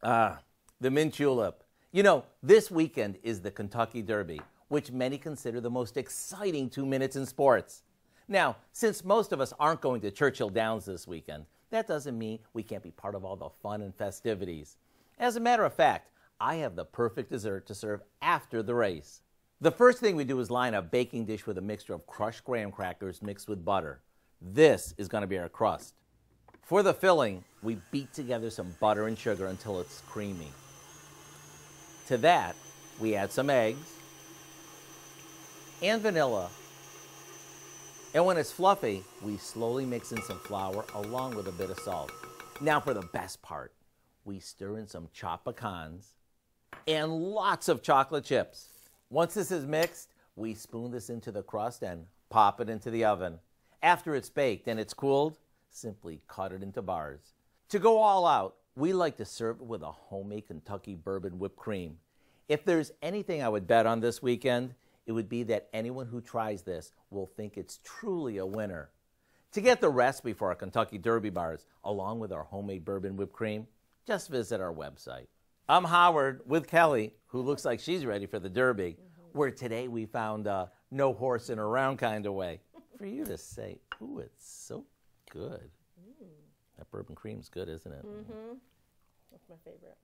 The mint julep. You know, this weekend is the Kentucky Derby, which many consider the most exciting 2 minutes in sports. Now, since most of us aren't going to Churchill Downs this weekend, that doesn't mean we can't be part of all the fun and festivities. As a matter of fact, I have the perfect dessert to serve after the race. The first thing we do is line a baking dish with a mixture of crushed graham crackers mixed with butter. This is going to be our crust. For the filling, we beat together some butter and sugar until it's creamy. To that, we add some eggs and vanilla. And when it's fluffy, we slowly mix in some flour along with a bit of salt. Now for the best part, we stir in some chopped pecans and lots of chocolate chips. Once this is mixed, we spoon this into the crust and pop it into the oven. After it's baked and it's cooled, simply cut it into bars. To go all out, we like to serve it with a homemade Kentucky bourbon whipped cream. If there's anything I would bet on this weekend, it would be that anyone who tries this will think it's truly a winner. To get the recipe for our Kentucky Derby bars, along with our homemade bourbon whipped cream, just visit our website. I'm Howard with Kelly, who looks like she's ready for the Derby, where today we found a no horse in a round kind of way. For you to say, ooh, it's so good. That bourbon cream's good, isn't it? That's my favorite.